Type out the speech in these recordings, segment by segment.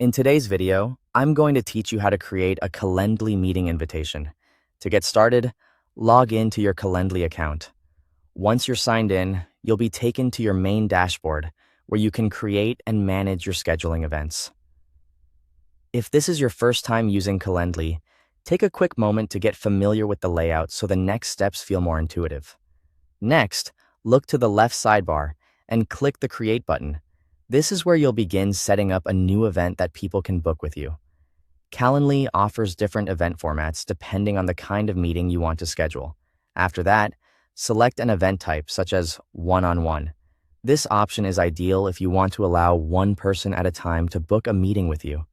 In today's video, I'm going to teach you how to create a Calendly meeting invitation. To get started, log in to your Calendly account. Once you're signed in, you'll be taken to your main dashboard, where you can create and manage your scheduling events. If this is your first time using Calendly, take a quick moment to get familiar with the layout so the next steps feel more intuitive. Next, look to the left sidebar and click the Create button. This is where you'll begin setting up a new event that people can book with you. Calendly offers different event formats depending on the kind of meeting you want to schedule. After that, select an event type such as one-on-one. This option is ideal if you want to allow one person at a time to book a meeting with you.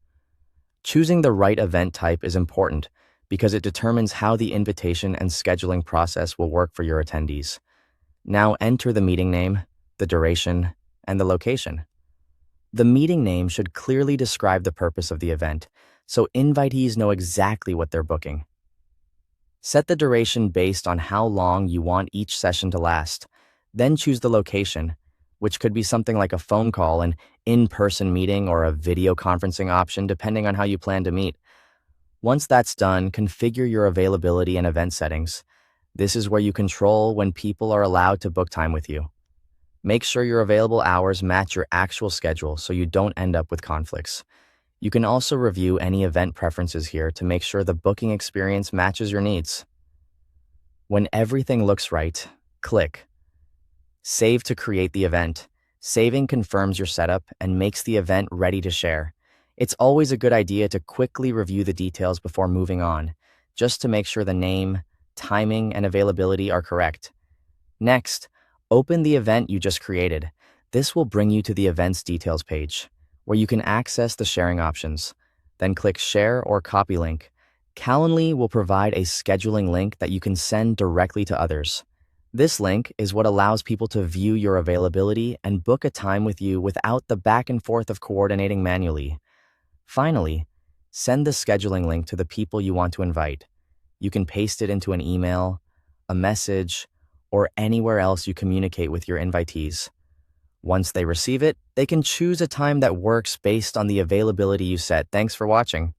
Choosing the right event type is important because it determines how the invitation and scheduling process will work for your attendees. Now enter the meeting name, the duration, and the location. The meeting name should clearly describe the purpose of the event, so invitees know exactly what they're booking. Set the duration based on how long you want each session to last. Then choose the location, which could be something like a phone call, an in-person meeting, or a video conferencing option, depending on how you plan to meet. Once that's done, configure your availability and event settings. This is where you control when people are allowed to book time with you. Make sure your available hours match your actual schedule so you don't end up with conflicts. You can also review any event preferences here to make sure the booking experience matches your needs. When everything looks right, click Save to create the event. Saving confirms your setup and makes the event ready to share. It's always a good idea to quickly review the details before moving on, just to make sure the name, timing, and availability are correct. Next, open the event you just created. This will bring you to the event's details page, where you can access the sharing options. Then click Share or Copy Link. Calendly will provide a scheduling link that you can send directly to others. This link is what allows people to view your availability and book a time with you without the back and forth of coordinating manually. Finally, send the scheduling link to the people you want to invite. You can paste it into an email, a message, or anywhere else you communicate with your invitees. Once they receive it, they can choose a time that works based on the availability you set. Thanks for watching.